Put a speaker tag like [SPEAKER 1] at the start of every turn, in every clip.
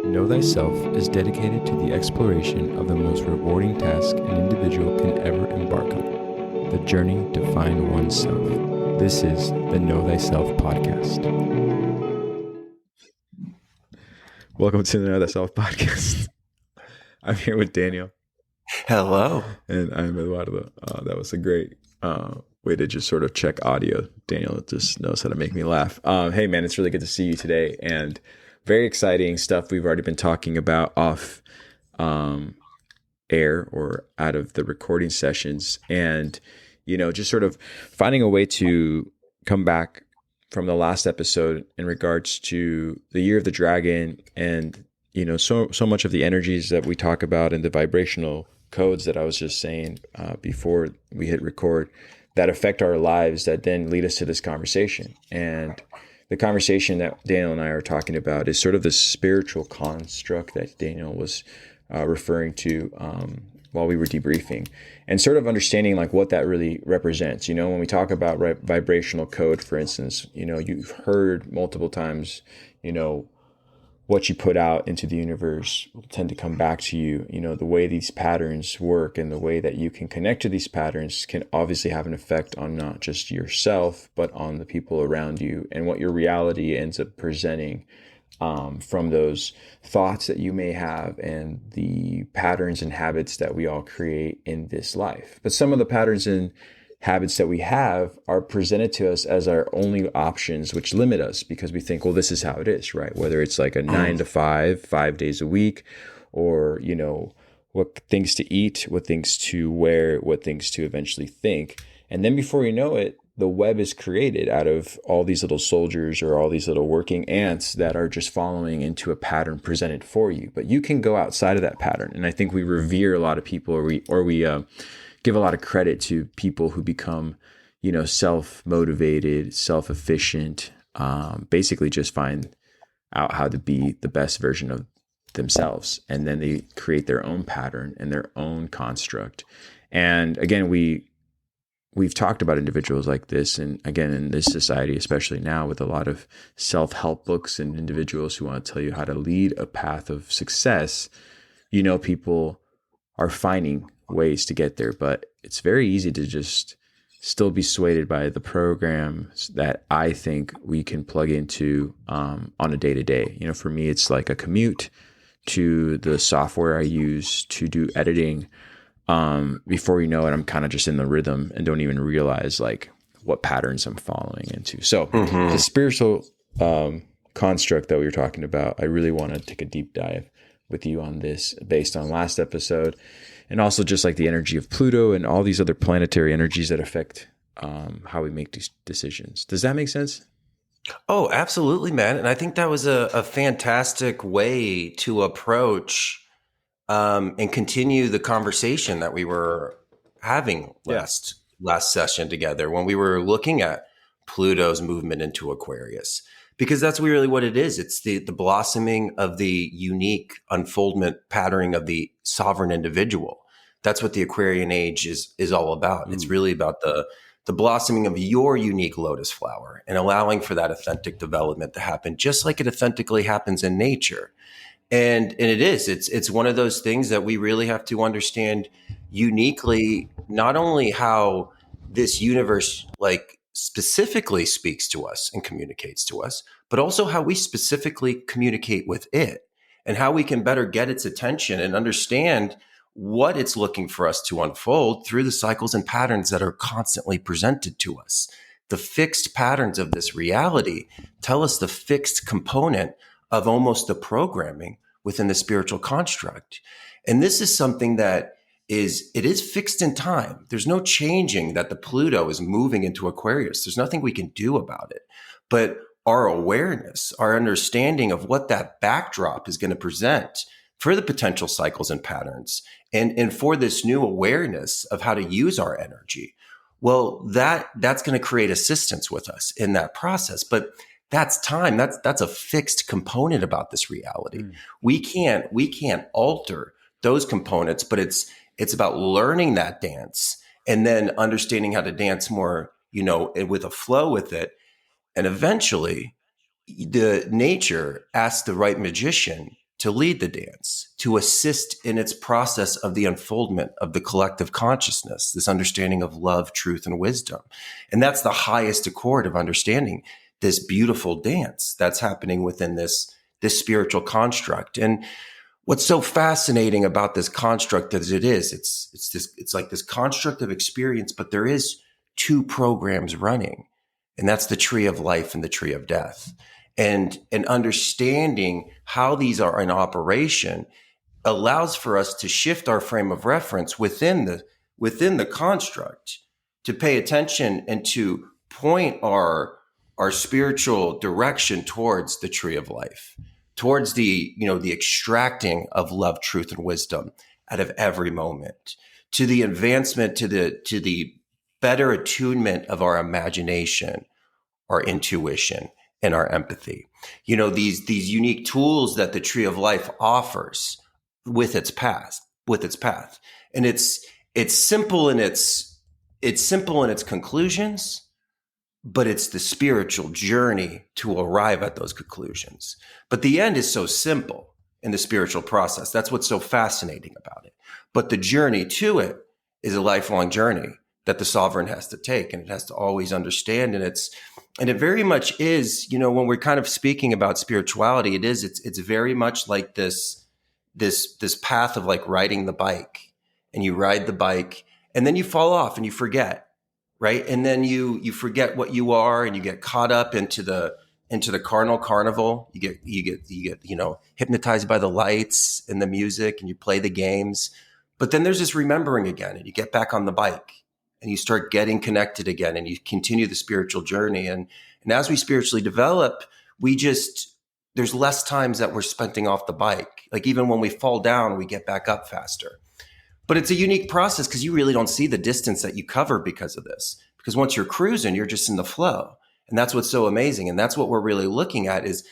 [SPEAKER 1] Know Thyself is dedicated to the exploration of the most rewarding task an individual can ever embark on, the journey to find oneself. This is the Know Thyself podcast. Welcome to the Know Thyself podcast. I'm here with Daniel.
[SPEAKER 2] Hello.
[SPEAKER 1] And I'm Eduardo. That was a great way to just sort of check audio. Daniel just knows how to make me laugh. Hey, man, it's really good to see you today. And very exciting stuff we've already been talking about off air or out of the recording sessions. And, you know, just sort of finding a way to come back from the last episode in regards to the year of the dragon and, you know, so much of the energies that we talk about and the vibrational codes that I was just saying before we hit record that affect our lives that then lead us to this conversation. And the conversation that Daniel and I are talking about is sort of the spiritual construct that Daniel was referring to while we were debriefing, and sort of understanding like what that really represents. You know, when we talk about vibrational code, for instance, you know, you've heard multiple times, you know, what you put out into the universe will tend to come back to you. You know, the way these patterns work and the way that you can connect to these patterns can obviously have an effect on not just yourself, but on the people around you and what your reality ends up presenting from those thoughts that you may have and the patterns and habits that we all create in this life. But some of the patterns and habits that we have are presented to us as our only options, which limit us because we think, well, this is how it is, right? Whether it's like a 9 to 5 days a week, or, you know, what things to eat, what things to wear, what things to eventually think. And then before you know it, the web is created out of all these little soldiers or all these little working ants that are just following into a pattern presented for you. But you can go outside of that pattern. And I think we revere a lot of people, or we give a lot of credit to people who become, you know, self-motivated, self-efficient, basically just find out how to be the best version of themselves. And then they create their own pattern and their own construct. And again, we've talked about individuals like this. And again, in this society, especially now with a lot of self-help books and individuals who want to tell you how to lead a path of success, you know, people are finding ways to get there, but it's very easy to just still be swayed by the programs that I think we can plug into on a day-to-day. You know, for me, it's like a commute to the software I use to do editing. Before you know it, I'm kind of just in the rhythm and don't even realize like what patterns I'm following into. So the spiritual construct that we were talking about, I really want to take a deep dive with you on this based on last episode. And also just like the energy of Pluto and all these other planetary energies that affect how we make these decisions. Does that make sense?
[SPEAKER 2] Oh, absolutely, man. And I think that was a fantastic way to approach and continue the conversation that we were having last session together when we were looking at Pluto's movement into Aquarius. Because that's really what it is. It's the blossoming of the unique unfoldment patterning of the sovereign individual. That's what the Aquarian age is all about. It's really about the blossoming of your unique lotus flower and allowing for that authentic development to happen, just like it authentically happens in nature. And it's one of those things that we really have to understand uniquely, not only how this universe like specifically speaks to us and communicates to us, but also how we specifically communicate with it and how we can better get its attention and understand what it's looking for us to unfold through the cycles and patterns that are constantly presented to us. The fixed patterns of this reality tell us the fixed component of almost the programming within the spiritual construct. And this is something that it is fixed in time. There's no changing that the Pluto is moving into Aquarius. There's nothing we can do about it. But our awareness, our understanding of what that backdrop is going to present for the potential cycles and patterns, and for this new awareness of how to use our energy, well, that's going to create assistance with us in that process. But that's time. That's a fixed component about this reality. We can't alter those components, but it's about learning that dance and then understanding how to dance more, you know, with a flow with it. And eventually the nature asks the right magician to lead the dance, to assist in its process of the unfoldment of the collective consciousness, this understanding of love, truth, and wisdom. And that's the highest accord of understanding this beautiful dance that's happening within this spiritual construct. And what's so fascinating about this construct as it's like this construct of experience, but there is two programs running, and that's the tree of life and the tree of death. And understanding how these are in operation allows for us to shift our frame of reference within the construct, to pay attention and to point our spiritual direction towards the tree of life, towards the extracting of love, truth, and wisdom out of every moment, to the advancement, to the better attunement of our imagination, our intuition, and our empathy. These unique tools that the tree of life offers with its path. And it's simple in its conclusions, but it's the spiritual journey to arrive at those conclusions. But the end is so simple in the spiritual process. That's what's so fascinating about it. But the journey to it is a lifelong journey that the sovereign has to take, and it has to always understand. And it very much is, when we're kind of speaking about spirituality, it's very much like this path of like riding the bike, and you ride the bike and then you fall off and you forget, right? And then you forget what you are, and you get caught up into the carnal carnival. You get hypnotized by the lights and the music, and you play the games. But then there's this remembering again, and you get back on the bike, and you start getting connected again, and you continue the spiritual journey. And as we spiritually develop, there's less times that we're spending off the bike. Like even when we fall down, we get back up faster. But it's a unique process because you really don't see the distance that you cover because of this. Because once you're cruising, you're just in the flow. And that's what's so amazing. And that's what we're really looking at is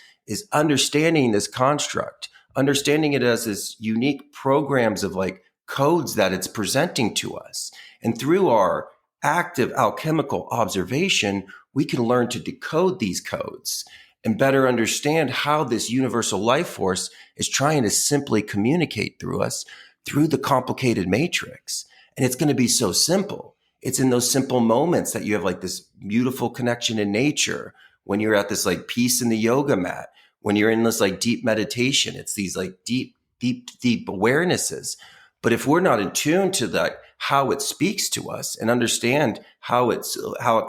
[SPEAKER 2] understanding this construct, understanding it as this unique programs of like codes that it's presenting to us. And through our active alchemical observation, we can learn to decode these codes and better understand how this universal life force is trying to simply communicate through us through the complicated matrix. And it's going to be so simple. It's in those simple moments that you have like this beautiful connection in nature, when you're at this like peace in the yoga mat, when you're in this like deep meditation. It's these like deep awarenesses. But if we're not in tune to that, how it speaks to us, and understand how it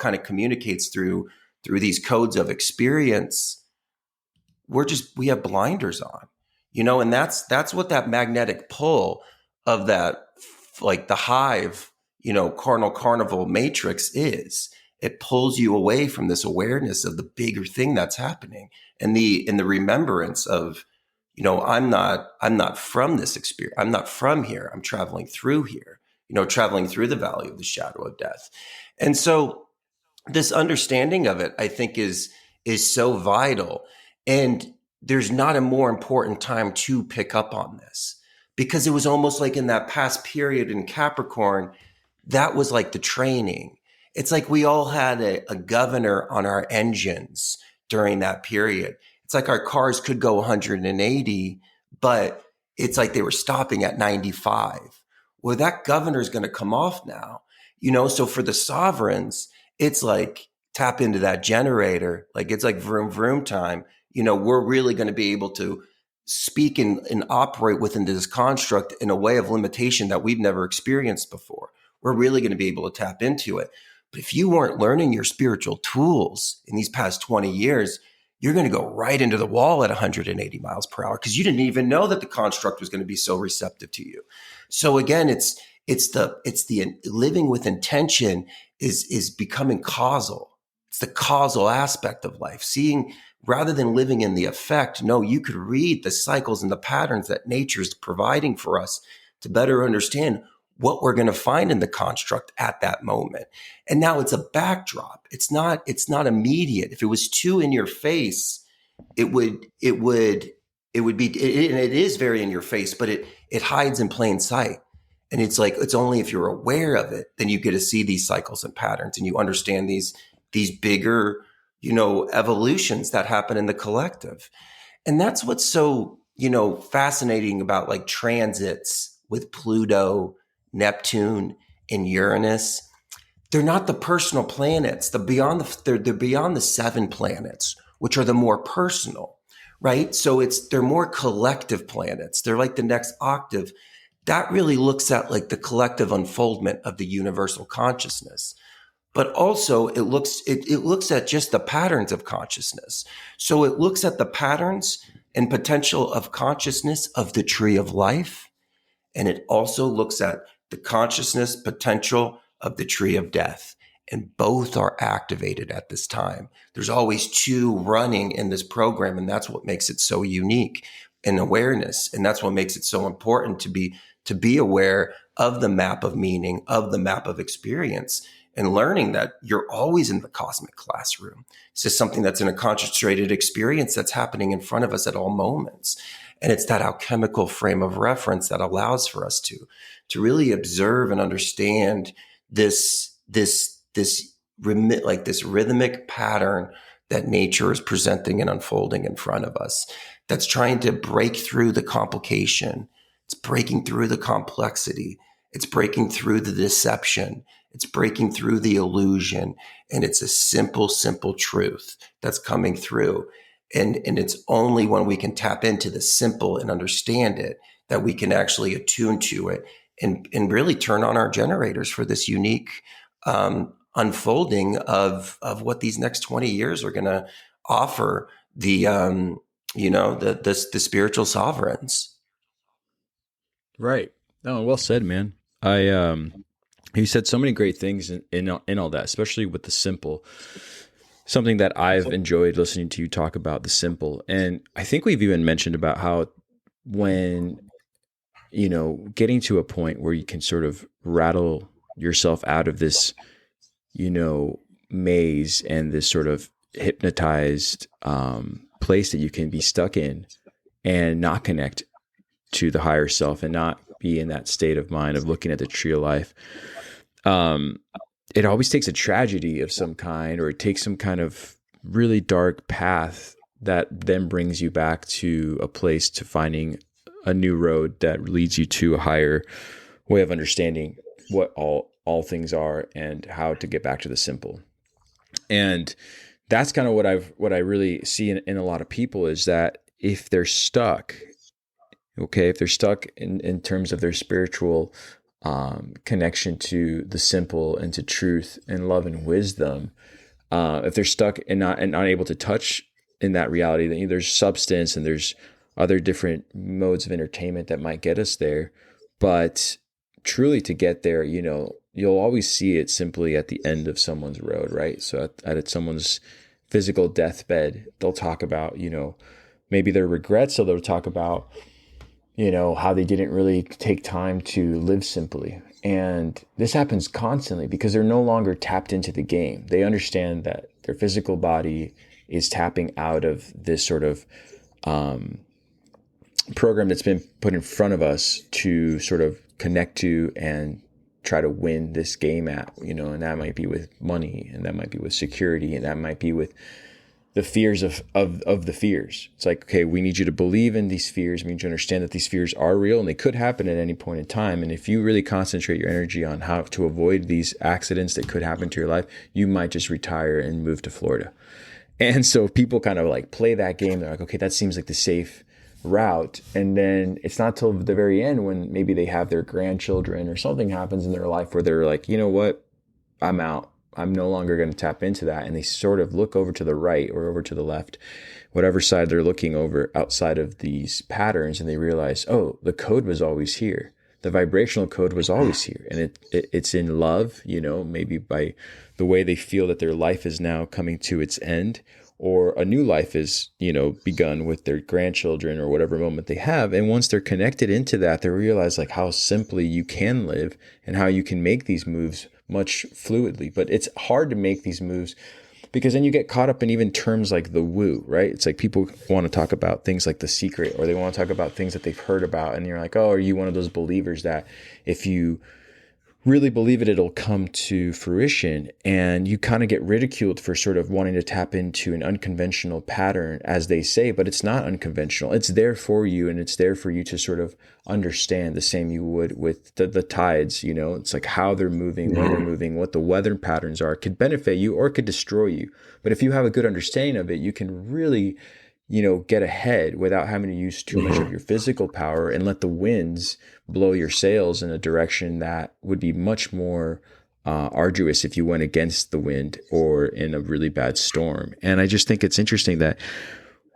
[SPEAKER 2] kind of communicates through these codes of experience, we have blinders on, and that's what that magnetic pull of that, like the hive, carnal carnival matrix is. It pulls you away from this awareness of the bigger thing that's happening, and the remembrance of, I'm not from this experience. I'm not from here. I'm traveling through here, traveling through the valley of the shadow of death. And so this understanding of it, I think, is so vital. And there's not a more important time to pick up on this, because it was almost like in that past period in Capricorn, that was like the training. It's like we all had a governor on our engines during that period. It's like our cars could go 180, but it's like they were stopping at 95. Well, that governor is going to come off now, so for the sovereigns, it's like tap into that generator. Like it's like vroom, vroom time. We're really going to be able to speak and operate within this construct in a way of limitation that we've never experienced before. We're really going to be able to tap into it. But if you weren't learning your spiritual tools in these past 20 years, you're going to go right into the wall at 180 miles per hour, because you didn't even know that the construct was going to be so receptive to you. So again, it's the living with intention is becoming causal. It's the causal aspect of life. Seeing, rather than living in the effect, no, you could read the cycles and the patterns that nature is providing for us to better understand what we're going to find in the construct at that moment. And now it's a backdrop. It's not immediate. If it was too in your face, it would be, and it is very in your face, but it hides in plain sight. And it's like, it's only if you're aware of it, then you get to see these cycles and patterns, and you understand these bigger, evolutions that happen in the collective. And that's what's so fascinating about like transits with Pluto, Neptune, and Uranus. They're not the personal planets. They're beyond the 7 planets, which are the more personal, right? So they're more collective planets. They're like the next octave. That really looks at like the collective unfoldment of the universal consciousness. But also it looks at just the patterns of consciousness. So it looks at the patterns and potential of consciousness of the tree of life. And it also looks at the consciousness potential of the tree of death. And both are activated at this time. There's always 2 running in this program. And that's what makes it so unique in awareness. And that's what makes it so important to be aware of the map of meaning, of the map of experience, and learning that you're always in the cosmic classroom. It's just something that's in a concentrated experience that's happening in front of us at all moments. And it's that alchemical frame of reference that allows for us to really observe and understand this rhythmic pattern that nature is presenting and unfolding in front of us, that's trying to break through the complication. It's breaking through the complexity. It's breaking through the deception. It's breaking through the illusion. And it's a simple, simple truth that's coming through. And it's only when we can tap into the simple and understand it that we can actually attune to it and really turn on our generators for this unique unfolding of what these next 20 years are going to offer the spiritual sovereigns.
[SPEAKER 1] Right. No, well said, man. You said so many great things in all that, especially with the simple. Something that I've enjoyed listening to you talk about, the simple. And I think we've even mentioned about how when, getting to a point where you can sort of rattle yourself out of this, maze and this sort of hypnotized place that you can be stuck in and not connect to the higher self and not be in that state of mind of looking at the tree of life. It always takes a tragedy of some kind, or it takes some kind of really dark path that then brings you back to a place to finding a new road that leads you to a higher way of understanding what all things are and how to get back to the simple. And that's kind of what I really see in a lot of people is that if they're stuck, if they're stuck in terms of their spiritual connection to the simple and to truth and love and wisdom, if they're stuck and not able to touch in that reality, then there's substance and there's other different modes of entertainment that might get us there. But truly to get there, you'll always see it simply at the end of someone's road, right? So at someone's physical deathbed, they'll talk about, maybe their regrets. So they'll talk about, how they didn't really take time to live simply. And this happens constantly because they're no longer tapped into the game. They understand that their physical body is tapping out of this sort of program that's been put in front of us to sort of connect to and try to win this game at, and that might be with money, and that might be with security, and that might be with the fears of the fears. It's like, okay, we need you to believe in these fears. We need you to understand that these fears are real and they could happen at any point in time. And if you really concentrate your energy on how to avoid these accidents that could happen to your life, you might just retire and move to Florida. And so people kind of like play that game. They're like, okay, that seems like the safe route. And then it's not till the very end when maybe they have their grandchildren or something happens in their life where they're like, you know what, I'm out. I'm no longer going to tap into that. And they sort of look over to the right or over to the left, whatever side they're looking over outside of these patterns. And they realize, oh, the code was always here. The vibrational code was always here. And it's in love, maybe by the way they feel that their life is now coming to its end, or a new life is, begun with their grandchildren or whatever moment they have. And once they're connected into that, they realize like how simply you can live and how you can make these moves much fluidly. But it's hard to make these moves because then you get caught up in even terms like the woo, right? It's like people want to talk about things like The Secret, or they want to talk about things that they've heard about. And you're like, oh, are you one of those believers that if you really believe it, it'll come to fruition. And you kind of get ridiculed for sort of wanting to tap into an unconventional pattern, as they say, but it's not unconventional. It's there for you, and it's there for you to sort of understand the same you would with the tides. You know, it's like how they're moving, when they're moving, what the weather patterns are. It could benefit you or it could destroy you. But if you have a good understanding of it, you can really, get ahead without having to use too much of your physical power and let the winds blow your sails in a direction that would be much more arduous if you went against the wind or in a really bad storm. And I just think it's interesting that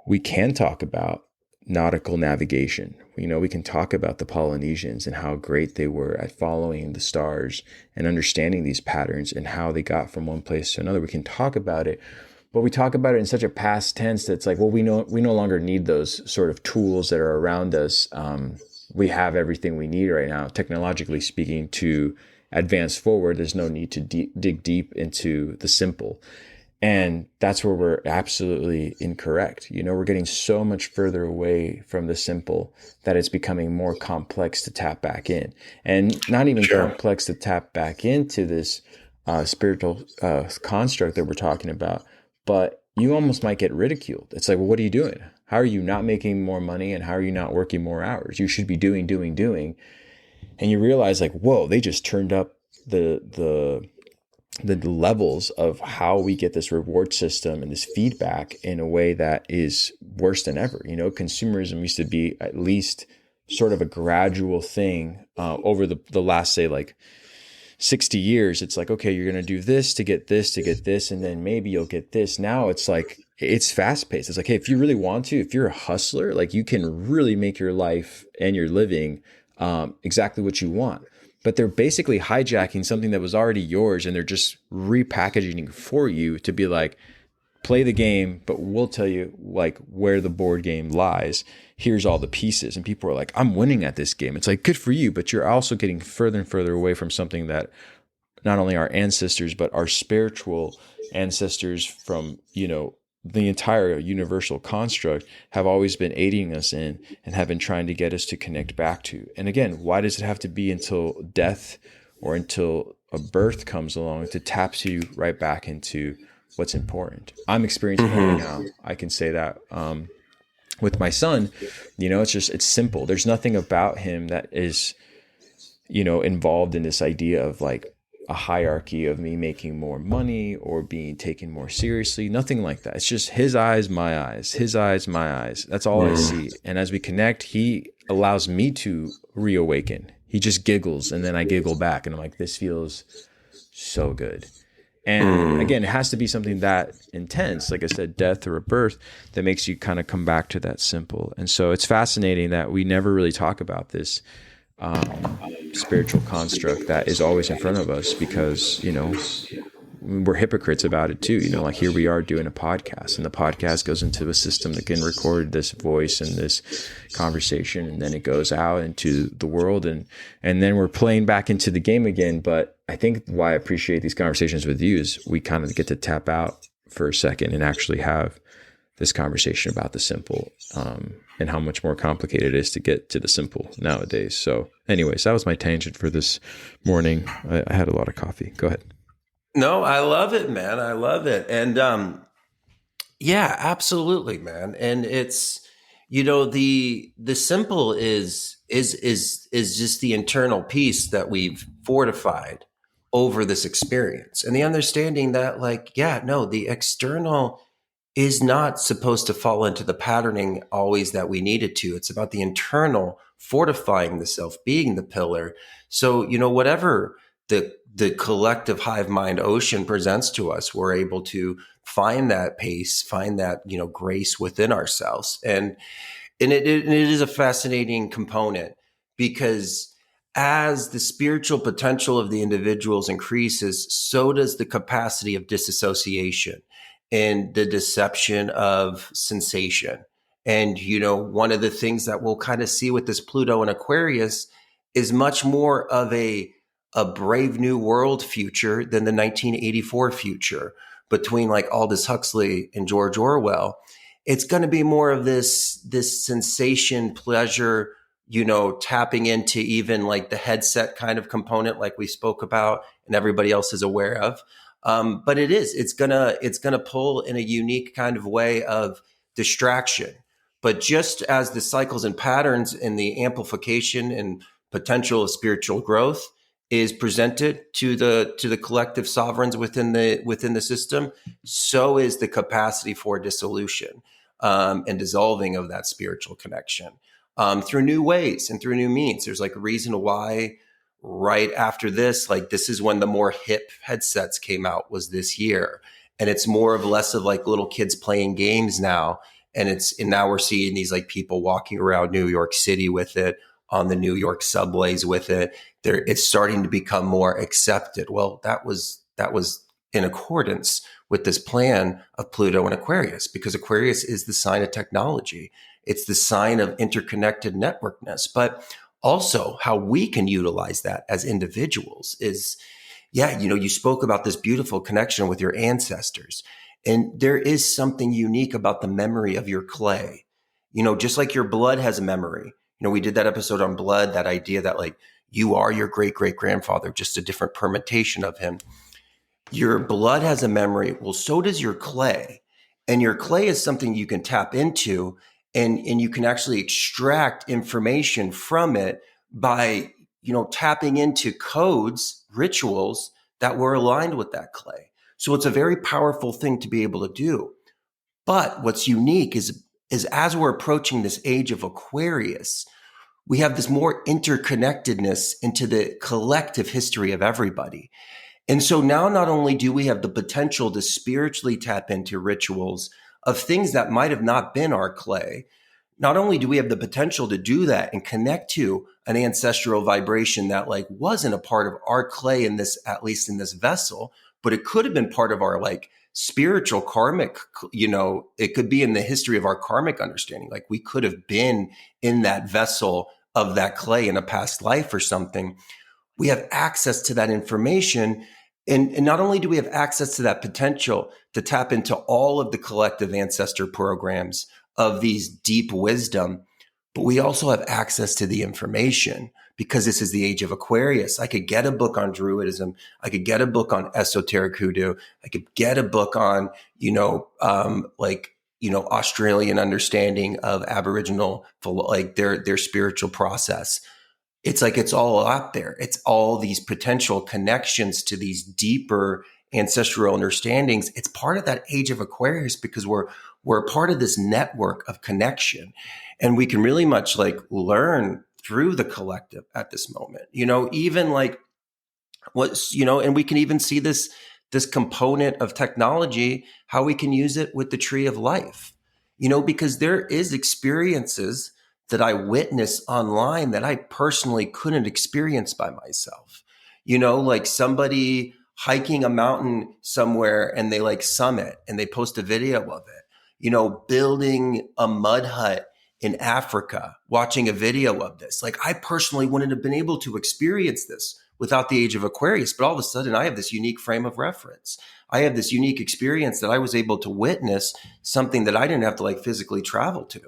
[SPEAKER 1] we can talk about nautical navigation. We can talk about the Polynesians and how great they were at following the stars and understanding these patterns and how they got from one place to another. We can talk about it, but we talk about it in such a past tense that it's like, well, we no longer need those sort of tools that are around us. We have everything we need right now, technologically speaking, to advance forward. There's no need to dig deep into the simple. And that's where we're absolutely incorrect. We're getting so much further away from the simple that it's becoming more complex to tap back in, and not even complex to tap back into this spiritual construct that we're talking about. But you almost might get ridiculed. It's like, well, what are you doing? How are you not making more money? And how are you not working more hours? You should be doing. And you realize, like, whoa, they just turned up the levels of how we get this reward system and this feedback in a way that is worse than ever. Consumerism used to be at least sort of a gradual thing over the last, say, like 60 years. It's like, okay, you're going to do this to get this, and then maybe you'll get this. Now it's like, it's fast paced. It's like, hey, if you really want to, if you're a hustler, like, you can really make your life and your living exactly what you want. But they're basically hijacking something that was already yours, and they're just repackaging for you to be like, play the game, but we'll tell you like where the board game lies. Here's all the pieces. And people are like, I'm winning at this game. It's like, good for you, but you're also getting further and further away from something that not only our ancestors, but our spiritual ancestors from, the entire universal construct have always been aiding us in and have been trying to get us to connect back to. And again, why does it have to be until death or until a birth comes along to tap you right back into what's important? I'm experiencing that right now. I can say that with my son. It's simple. There's nothing about him that is, involved in this idea of like a hierarchy of me making more money or being taken more seriously. Nothing like that. It's just his eyes, my eyes, his eyes, my eyes. That's all I see. And as we connect, he allows me to reawaken. He just giggles, and then I giggle back, and I'm like, this feels so good. And again, it has to be something that intense, like I said, death or a birth, that makes you kind of come back to that simple. And so it's fascinating that we never really talk about this spiritual construct that is always in front of us, because, we're hypocrites about it too. Like, here we are doing a podcast, and the podcast goes into a system that can record this voice and this conversation, and then it goes out into the world, and then we're playing back into the game again. But I think why I appreciate these conversations with you is we kind of get to tap out for a second and actually have this conversation about the simple, and how much more complicated it is to get to the simple nowadays. So anyways, that was my tangent for this morning. I had a lot of coffee. Go ahead.
[SPEAKER 2] No, I love it, man. I love it. And yeah, absolutely, man. And it's, the simple is just the internal piece that we've fortified over this experience, and the understanding that, like, yeah, no, the external is not supposed to fall into the patterning always that we need it to. It's about the internal fortifying the self, being the pillar. So, whatever the collective hive mind ocean presents to us, we're able to find that pace, find that, grace within ourselves. And it is a fascinating component, because as the spiritual potential of the individuals increases, so does the capacity of disassociation and the deception of sensation. And, one of the things that we'll kind of see with this Pluto and Aquarius is much more of a Brave New World future than the 1984 future between like Aldous Huxley and George Orwell. It's going to be more of this sensation, pleasure, tapping into even like the headset kind of component, like we spoke about and everybody else is aware of. But it's gonna pull in a unique kind of way of distraction. But just as the cycles and patterns and the amplification and potential of spiritual growth is presented to the collective sovereigns within the system, so is the capacity for dissolution and dissolving of that spiritual connection through new ways and through new means. There's like a reason why right after this, like this is when the more hip headsets came out, was this year. And it's more of less of like little kids playing games now. And now we're seeing these like people walking around New York City with it, on the New York subways with it. It's starting to become more accepted. Well, that was in accordance with this plan of Pluto and Aquarius, because Aquarius is the sign of technology. It's the sign of interconnected networkness. But also how we can utilize that as individuals is, you spoke about this beautiful connection with your ancestors. And there is something unique about the memory of your clay. Just like your blood has a memory. We did that episode on blood, that idea that like you are your great great grandfather, just a different permutation of him. Your blood has a memory. Well, so does your clay. And your clay is something you can tap into, and you can actually extract information from it by, tapping into codes, rituals that were aligned with that clay. So it's a very powerful thing to be able to do. But what's unique is as we're approaching this age of Aquarius, we have this more interconnectedness into the collective history of everybody. And so now not only do we have the potential to spiritually tap into rituals of things that might have not been our clay, not only do we have the potential to do that and connect to an ancestral vibration that like wasn't a part of our clay in this, at least in this vessel, but it could have been part of our like spiritual karmic, it could be in the history of our karmic understanding. Like we could have been in that vessel of that clay in a past life or something. We have access to that information. And not only do we have access to that potential to tap into all of the collective ancestor programs of these deep wisdom, but we also have access to the information because this is the age of Aquarius. I could get a book on Druidism. I could get a book on esoteric hoodoo. I could get a book on, Australian understanding of Aboriginal, like their spiritual process. It's like it's all out there. It's all these potential connections to these deeper ancestral understandings. It's part of that age of Aquarius because we're a part of this network of connection, and we can really much like learn through the collective at this moment. Even like and we can even see this component of technology, how we can use it with the tree of life. Because there is experiences that I witnessed online that I personally couldn't experience by myself. Like somebody hiking a mountain somewhere and they like summit and they post a video of it, building a mud hut in Africa, watching a video of this. Like I personally wouldn't have been able to experience this without the age of Aquarius, but all of a sudden I have this unique frame of reference. I have this unique experience that I was able to witness something that I didn't have to like physically travel to.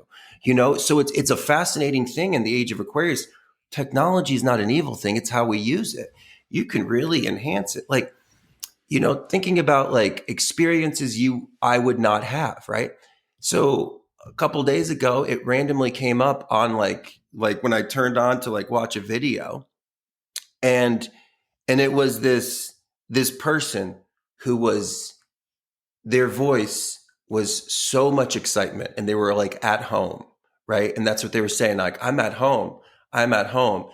[SPEAKER 2] So it's a fascinating thing in the age of Aquarius. Technology is not an evil thing. It's how we use it. You can really enhance it. Like, thinking about like experiences I would not have, right? So a couple of days ago, it randomly came up on like when I turned on to like watch a video, and it was this person who was, their voice was so much excitement, and they were like at home. Right. And that's what they were saying. Like, I'm at home. I'm at home.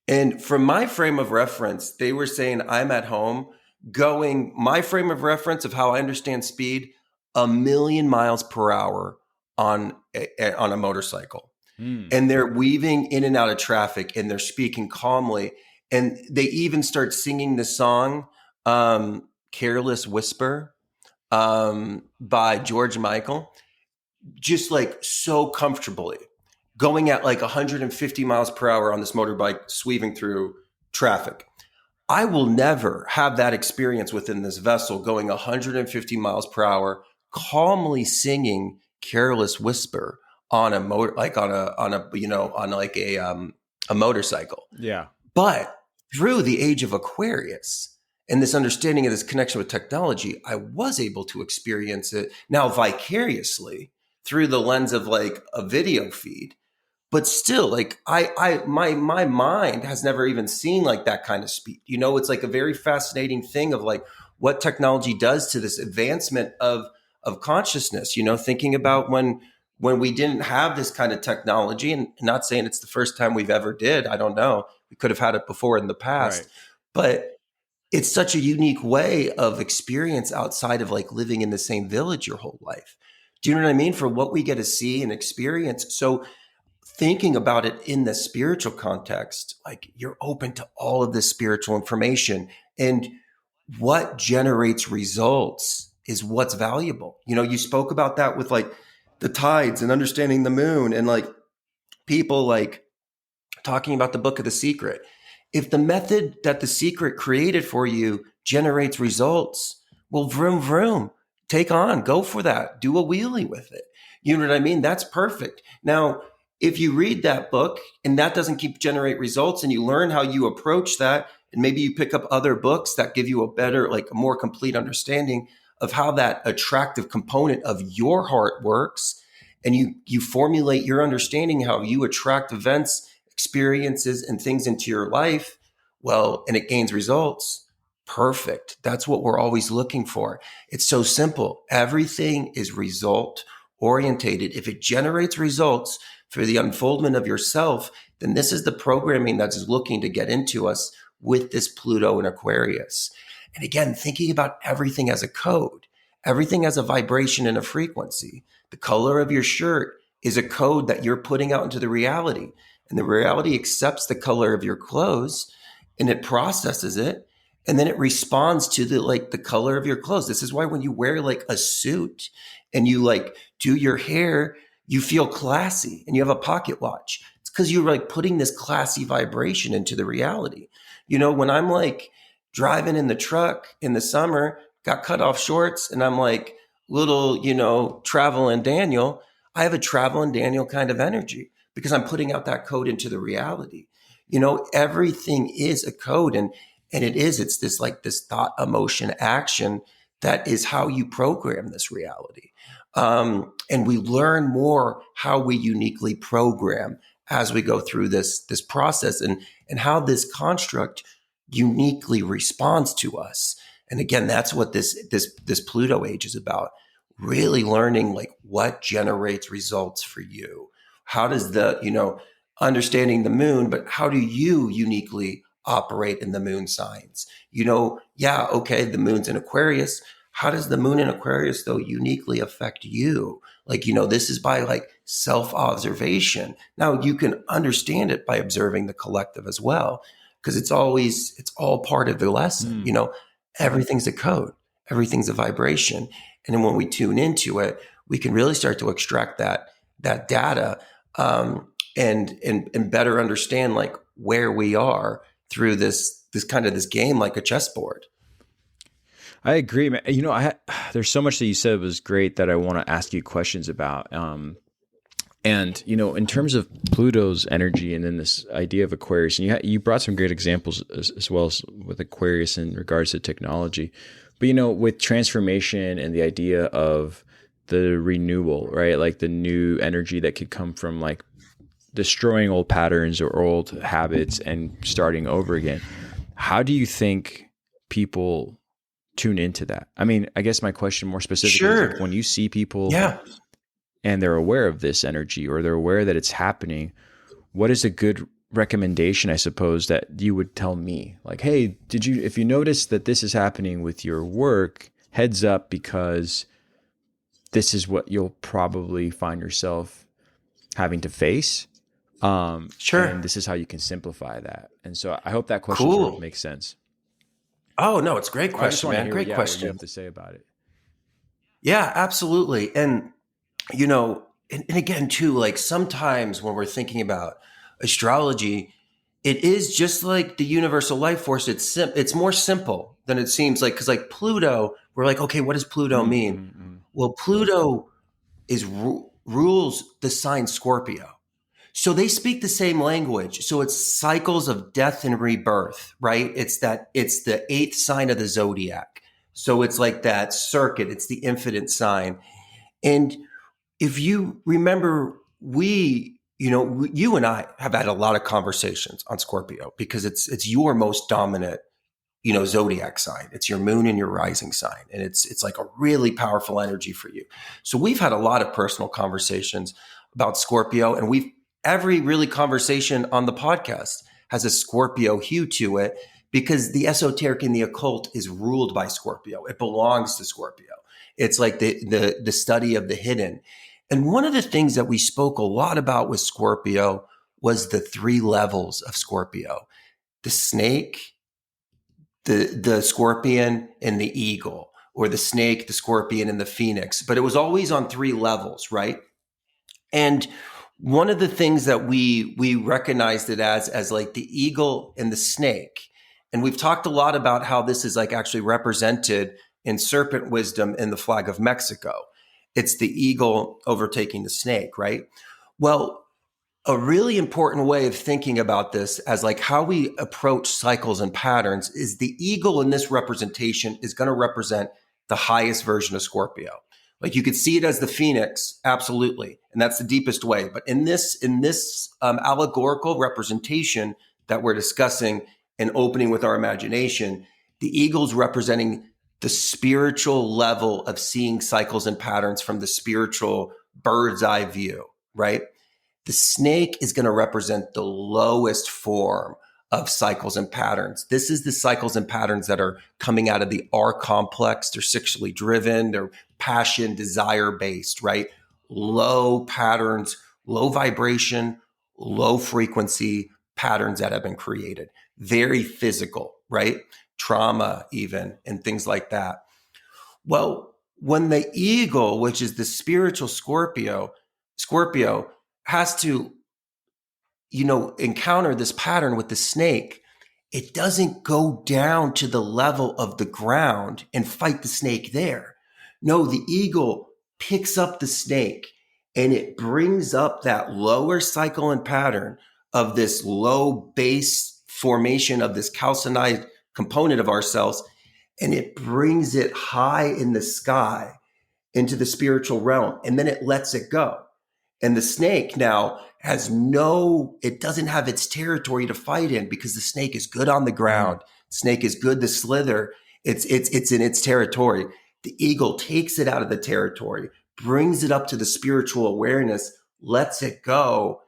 [SPEAKER 2] And from my frame of reference, they were saying I'm at home, going my frame of reference of how I understand speed, 1,000,000 miles per hour on a motorcycle. And they're weaving in and out of traffic and they're speaking calmly. And they even start singing the song, Careless Whisper, by George Michael, just like so comfortably going at like 150 miles per hour on this motorbike, sweeping through traffic. I will never have that experience within this vessel going 150 miles per hour, calmly singing Careless Whisper on a motor, like on like a motorcycle.
[SPEAKER 1] Yeah.
[SPEAKER 2] But through the age of Aquarius and this understanding of this connection with technology, I was able to experience it now vicariously through the lens of like a video feed. But still, like my mind has never even seen like that kind of speed. It's like a very fascinating thing of like what technology does to this advancement of consciousness. Thinking about when we didn't have this kind of technology, and not saying it's the first time we've ever did. I don't know. We could have had it before in the
[SPEAKER 1] Right.
[SPEAKER 2] past, but it's such a unique way of experience outside of like living in the same village your whole life. Do you know what I mean? For what we get to see and experience. So thinking about it in the spiritual context, like you're open to all of this spiritual information, and what generates results is what's valuable. You spoke about that with like the tides and understanding the moon, and like people like talking about the book of The Secret. If the method that The Secret created for you generates results, well, vroom, vroom, go for that, do a wheelie with it. You know what I mean? That's perfect. Now, if you read that book and that doesn't generate results, and you learn how you approach that, and maybe you pick up other books that give you a better, like a more complete understanding of how that attractive component of your heart works, and you formulate your understanding how you attract events, experiences, and things into your life, well, and it gains results, perfect. That's what we're always looking for. It's so simple. Everything is result orientated. If it generates results for the unfoldment of yourself, then this is the programming that's looking to get into us with this Pluto and Aquarius. And again, thinking about everything as a code, everything as a vibration and a frequency. The color of your shirt is a code that you're putting out into the reality. And the reality accepts the color of your clothes, and it processes it, and then it responds to the color of your clothes. This is why when you wear like a suit and you like do your hair, you feel classy and you have a pocket watch. It's because you're like putting this classy vibration into the reality. When I'm like driving in the truck in the summer, got cut off shorts, and I'm like little, Travel and Daniel, I have a Travel and Daniel kind of energy because I'm putting out that code into the reality. Everything is a code, and it's this thought, emotion, action that is how you program this reality. And we learn more how we uniquely program as we go through this process, and how this construct uniquely responds to us. And again, that's what this Pluto age is about. Really learning like what generates results for you. How does understanding the moon, but how do you uniquely operate in the moon signs? Yeah, okay, the moon's in Aquarius. How does the moon in Aquarius though uniquely affect you? Like, this is by like self-observation. Now you can understand it by observing the collective as well, because it's all part of the lesson. Everything's a code, everything's a vibration. And then when we tune into it, we can really start to extract that data, and better understand like where we are through this kind of this game, like a chessboard.
[SPEAKER 1] I agree, man. There's so much that you said was great that I want to ask you questions about. And in terms of Pluto's energy, and then this idea of Aquarius, and you brought some great examples as well as with Aquarius in regards to technology. But with transformation and the idea of the renewal, right? Like the new energy that could come from like destroying old patterns or old habits and starting over again. How do you think people tune into that? I mean, I guess my question more specifically is like, when you see people and they're aware of this energy, or they're aware that it's happening, what is a good recommendation, I suppose, that you would tell me? Like, hey, if you notice that this is happening with your work, heads up, because this is what you'll probably find yourself having to face.
[SPEAKER 2] Sure.
[SPEAKER 1] And this is how you can simplify that. And so I hope that question sort of makes sense.
[SPEAKER 2] Oh, no, it's a great question, man. Great
[SPEAKER 1] what
[SPEAKER 2] question.
[SPEAKER 1] you have to say about it.
[SPEAKER 2] Yeah, absolutely. And, and again, too, like sometimes when we're thinking about astrology, it is just like the universal life force. It's more simple than it seems like, because like Pluto, we're like, okay, what does Pluto mean? Well, Pluto is rules the sign Scorpio. So they speak the same language. So it's cycles of death and rebirth, right? It's the eighth sign of the zodiac. So it's like that circuit. It's the infinite sign. And if you remember, you and I have had a lot of conversations on Scorpio because it's your most dominant, zodiac sign. It's your moon and your rising sign. And it's like a really powerful energy for you. So we've had a lot of personal conversations about Scorpio, and every really conversation on the podcast has a Scorpio hue to it because the esoteric and the occult is ruled by Scorpio. It belongs to Scorpio. It's like the study of the hidden. And one of the things that we spoke a lot about with Scorpio was the three levels of Scorpio: the snake, the scorpion, and the eagle, or the snake, the scorpion, and the phoenix. But it was always on three levels, right? And one of the things that we recognized it as like the eagle and the snake. And we've talked a lot about how this is like actually represented in serpent wisdom in the flag of Mexico. It's the eagle overtaking the snake, right? Well, a really important way of thinking about this as like how we approach cycles and patterns is the eagle in this representation is going to represent the highest version of Scorpio. Like you could see it as the phoenix, absolutely, and that's the deepest way. But in this allegorical representation that we're discussing and opening with our imagination, the eagle's representing the spiritual level of seeing cycles and patterns from the spiritual bird's eye view, right? The snake is going to represent the lowest form of cycles and patterns. This is the cycles and patterns that are coming out of the R complex. They're sexually driven, they're passion, desire based, right? Low patterns, low vibration, low frequency patterns that have been created. Very physical, right? Trauma even, and things like that. Well, when the eagle, which is the spiritual Scorpio has to, encounter this pattern with the snake, it doesn't go down to the level of the ground and fight the snake there. No, the eagle picks up the snake and it brings up that lower cycle and pattern of this low base formation of this calcinized component of ourselves, and it brings it high in the sky into the spiritual realm, and then it lets it go. And the snake now it doesn't have its territory to fight in because the snake is good on the ground. Snake is good to slither. It's in its territory. The eagle takes it out of the territory, brings it up to the spiritual awareness, lets it go,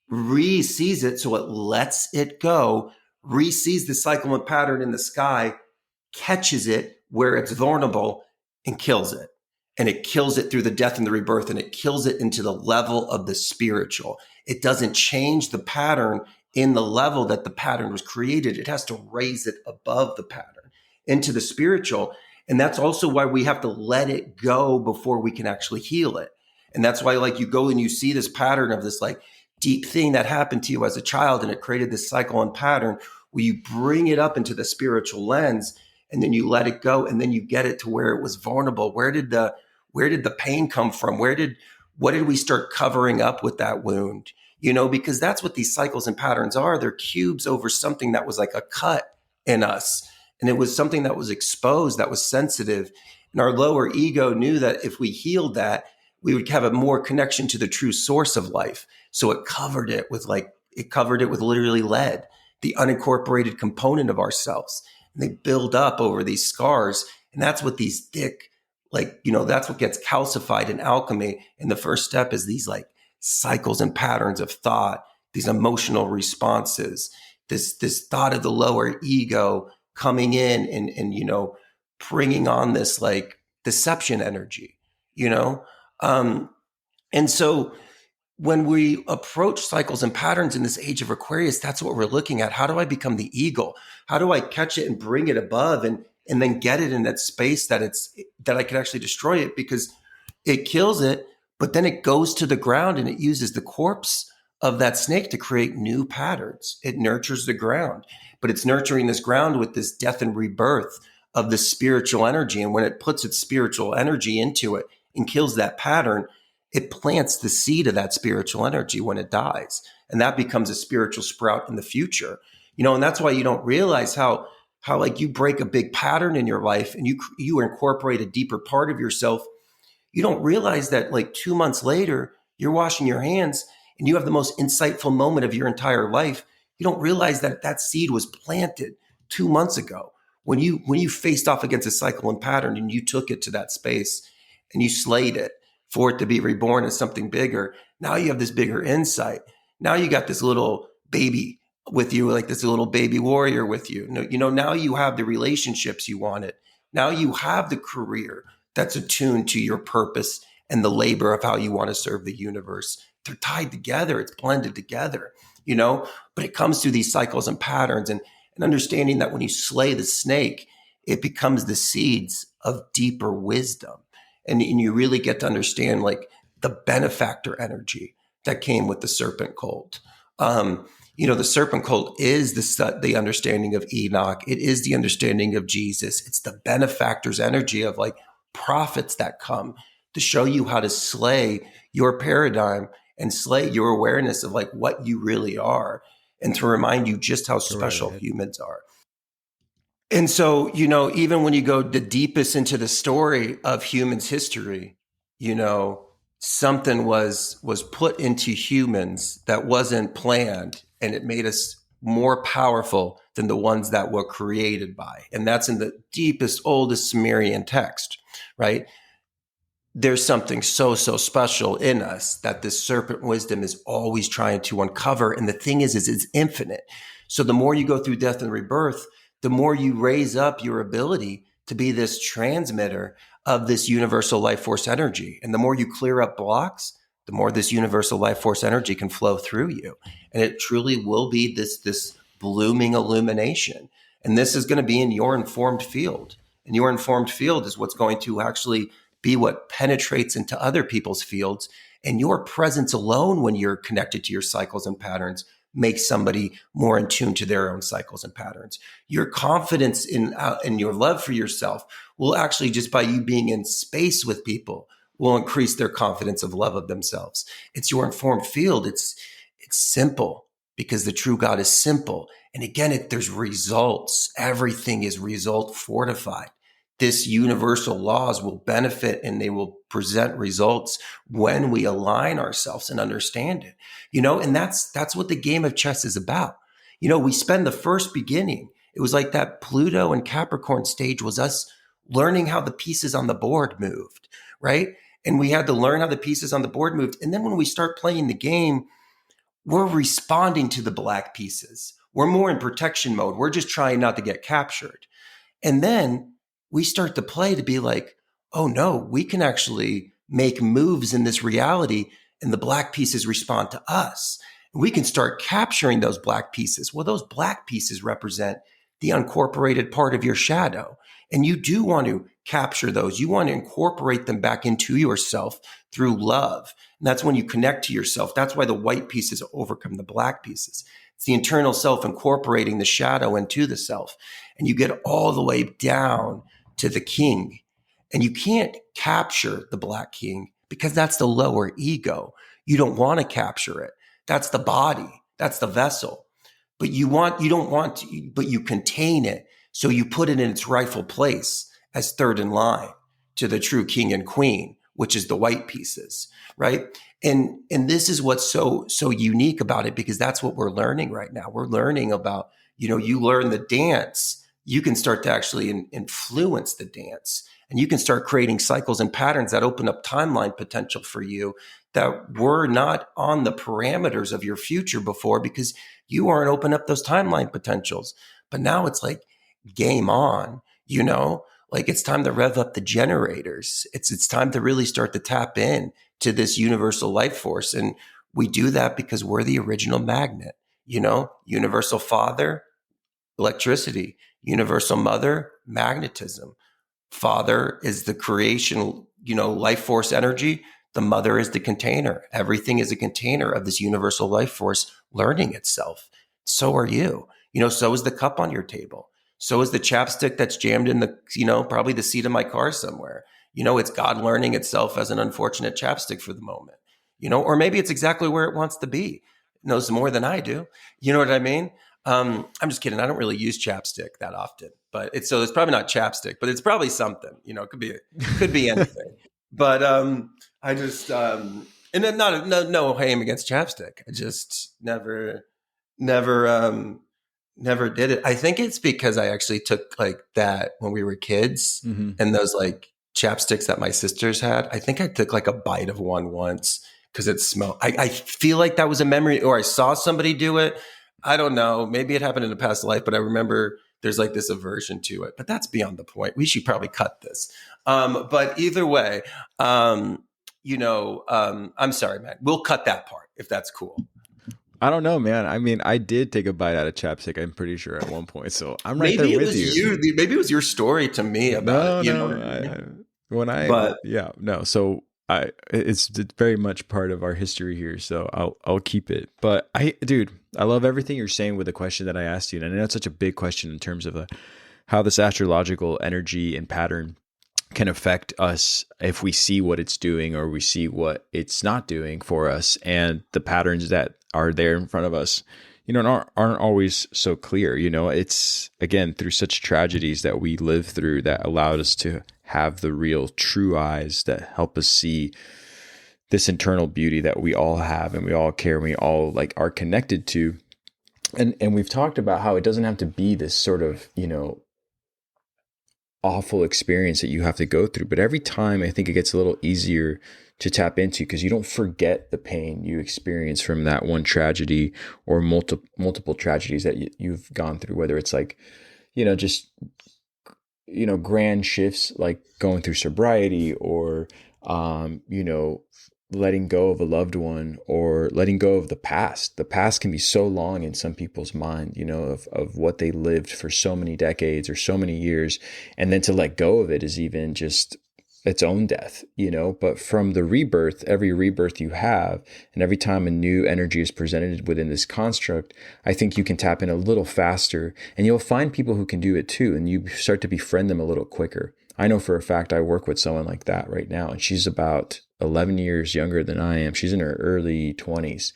[SPEAKER 2] re-sees it. So it lets it go, re-sees the cycle and pattern in the sky, catches it where it's vulnerable, and kills it. And it kills it through the death and the rebirth, and it kills it into the level of the spiritual. It doesn't change the pattern in the level that the pattern was created. It has to raise it above the pattern into the spiritual. And that's also why we have to let it go before we can actually heal it. And that's why, like, you go and you see this pattern of this like deep thing that happened to you as a child, and it created this cycle and pattern where you bring it up into the spiritual lens, and then you let it go, and then you get it to where it was vulnerable. Where did the pain come from? What did we start covering up with that wound? Because that's what these cycles and patterns are. They're cubes over something that was like a cut in us. And it was something that was exposed, that was sensitive. And our lower ego knew that if we healed that, we would have a more connection to the true source of life. So it covered it with literally lead, the unincorporated component of ourselves. And they build up over these scars. And that's what these thick, that's what gets calcified in alchemy. And the first step is these like cycles and patterns of thought, these emotional responses, this thought of the lower ego coming in and bringing on this like deception energy, and so when we approach cycles and patterns in this age of Aquarius, that's what we're looking at. How do I become the eagle? How do I catch it and bring it above and then get it in that space that I can actually destroy it, because it kills it, but then it goes to the ground and it uses the corpse of that snake to create new patterns. It nurtures the ground, but it's nurturing this ground with this death and rebirth of the spiritual energy. And when it puts its spiritual energy into it and kills that pattern, it plants the seed of that spiritual energy when it dies. And that becomes a spiritual sprout in the future. And that's why you don't realize how like you break a big pattern in your life and you incorporate a deeper part of yourself. You don't realize that like 2 months later, you're washing your hands and you have the most insightful moment of your entire life. You don't realize that that seed was planted 2 months ago when you faced off against a cycle and pattern and you took it to that space and you slayed it for it to be reborn as something bigger. Now you have this bigger insight. Now you got this little baby with you, like this little baby warrior with you. Now you have the relationships you wanted. Now you have the career that's attuned to your purpose and the labor of how you want to serve the universe. They're tied together. It's blended together, but it comes through these cycles and patterns and understanding that when you slay the snake, it becomes the seeds of deeper wisdom. And you really get to understand like the benefactor energy that came with the serpent cult. The serpent cult is the understanding of Enoch. It is the understanding of Jesus. It's the benefactor's energy of like prophets that come to show you how to slay your paradigm and slay your awareness of like what you really are and to remind you just how special humans are. And so, even when you go the deepest into the story of humans' history, something was put into humans that wasn't planned, and it made us more powerful than the ones that were created by. And that's in the deepest, oldest Sumerian text, right? There's something so special in us that this serpent wisdom is always trying to uncover. And the thing is it's infinite. So the more you go through death and rebirth, the more you raise up your ability to be this transmitter of this universal life force energy. And the more you clear up blocks, the more this universal life force energy can flow through you. And it truly will be this blooming illumination. And this is going to be in your informed field. And your informed field is what's going to actually be what penetrates into other people's fields. And your presence alone, when you're connected to your cycles and patterns, makes somebody more in tune to their own cycles and patterns. Your confidence in your love for yourself will actually, just by you being in space with people, will increase their confidence of love of themselves. It's your informed field. It's simple because the true God is simple. And again, there's results. Everything is result fortified. This universal laws will benefit and they will present results when we align ourselves and understand it, and that's what the game of chess is about. We spend the first beginning. It was like that Pluto and Capricorn stage was us learning how the pieces on the board moved, right? And we had to learn how the pieces on the board moved. And then when we start playing the game, we're responding to the black pieces. We're more in protection mode. We're just trying not to get captured. And then we start to play to be like, oh no, we can actually make moves in this reality and the black pieces respond to us. And we can start capturing those black pieces. Well, those black pieces represent the uncorporated part of your shadow. And you do want to capture those. You want to incorporate them back into yourself through love. And that's when you connect to yourself. That's why the white pieces overcome the black pieces. It's the internal self incorporating the shadow into the self. And you get all the way down to the king. And you can't capture the black king because that's the lower ego. You don't want to capture it. That's the body. That's the vessel. But you don't want to, but you contain it. So you put it in its rightful place as third in line to the true king and queen, which is the white pieces, right? And this is what's so unique about it, because that's what we're learning right now. We're learning about, you learn the dance, you can start to actually influence the dance, and you can start creating cycles and patterns that open up timeline potential for you that were not on the parameters of your future before, because you weren't open up those timeline potentials. But now it's like game on, like it's time to rev up the generators. It's time to really start to tap in to this universal life force. And we do that because we're the original magnet, universal father, electricity, universal mother, magnetism. Father is the creation, life force energy. The mother is the container. Everything is a container of this universal life force learning itself. So are you. So is the cup on your table. So is the chapstick that's jammed in the, probably the seat of my car somewhere. It's God learning itself as an unfortunate chapstick for the moment, or maybe it's exactly where it wants to be. It knows more than I do. You know what I mean? I'm just kidding. I don't really use chapstick that often, but it's probably not chapstick, but it's probably something. It could be anything. But I just and then no aim against chapstick. I just never never did it. I think it's because I actually took like that when we were kids,
[SPEAKER 1] Mm-hmm.
[SPEAKER 2] and those like chapsticks that my sisters had. I think I took like a bite of one once because it smelled. I feel like that was a memory, or I saw somebody do it. I don't know. Maybe it happened in a past life, but I remember there's like this aversion to it. But that's beyond the point. We should probably cut this. But either way, I'm sorry, man. We'll cut that part if that's cool.
[SPEAKER 1] I don't know, man. I mean, I did take a bite out of chapstick, I'm pretty sure, at one point. So I'm right there
[SPEAKER 2] Maybe it
[SPEAKER 1] with
[SPEAKER 2] was
[SPEAKER 1] you.
[SPEAKER 2] you. Maybe it was your story to me about
[SPEAKER 1] No,
[SPEAKER 2] it. You know
[SPEAKER 1] no.
[SPEAKER 2] what I mean? But
[SPEAKER 1] Yeah, no. So it's very much part of our history here. So I'll keep it. But dude, I love everything you're saying with the question that I asked you. And I know it's such a big question in terms of how this astrological energy and pattern can affect us if we see what it's doing or we see what it's not doing for us, and the patterns that are there in front of us, aren't always so clear. It's again through such tragedies that we live through that allowed us to have the real true eyes that help us see this internal beauty that we all have and we all care and we all like are connected to. And we've talked about how it doesn't have to be this sort of, awful experience that you have to go through. But every time I think it gets a little easier to tap into, because you don't forget the pain you experience from that one tragedy or multiple tragedies that you've gone through, whether it's like, just, grand shifts like going through sobriety or, letting go of a loved one or letting go of the past. The past can be so long in some people's mind, of what they lived for so many decades or so many years. And then to let go of it is even just its own death, but from the rebirth, every rebirth you have, and every time a new energy is presented within this construct, I think you can tap in a little faster, and you'll find people who can do it too. And you start to befriend them a little quicker. I know for a fact I work with someone like that right now, and she's about 11 years younger than I am. She's in her early 20s,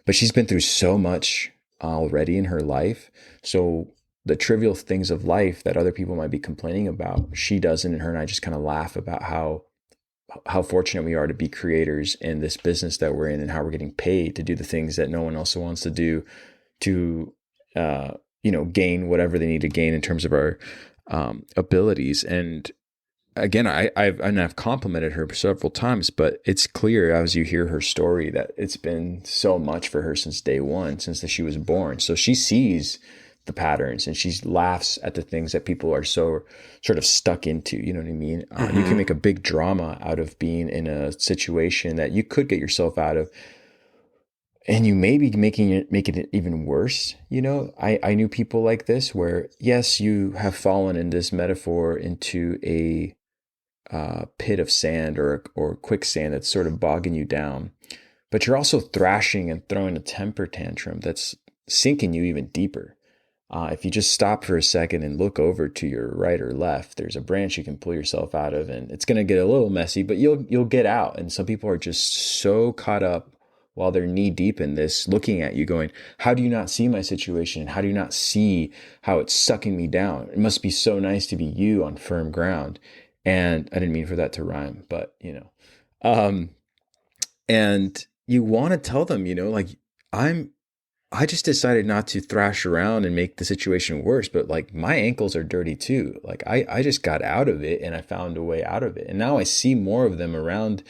[SPEAKER 1] but she's been through so much already in her life. So the trivial things of life that other people might be complaining about, she doesn't. And her and I just kind of laugh about how fortunate we are to be creators in this business that we're in, and how we're getting paid to do the things that no one else wants to do to, gain whatever they need to gain in terms of our abilities. And again, I've complimented her several times, but it's clear as you hear her story that it's been so much for her since day one, since she was born. So she sees the patterns and she laughs at the things that people are so sort of stuck into. You know what I mean?
[SPEAKER 2] mm-hmm.
[SPEAKER 1] You can make a big drama out of being in a situation that you could get yourself out of, and you may be making it even worse. I knew people like this where, yes, you have fallen in this metaphor into a pit of sand or quicksand that's sort of bogging you down, but you're also thrashing and throwing a temper tantrum that's sinking you even deeper. If you just stop for a second and look over to your right or left, there's a branch you can pull yourself out of, and it's going to get a little messy, but you'll get out. And some people are just so caught up while they're knee deep in this, looking at you going, how do you not see my situation? How do you not see how it's sucking me down? It must be so nice to be you on firm ground. And I didn't mean for that to rhyme, but and you want to tell them, like, I just decided not to thrash around and make the situation worse, but like my ankles are dirty too. Like I just got out of it and I found a way out of it. And now I see more of them around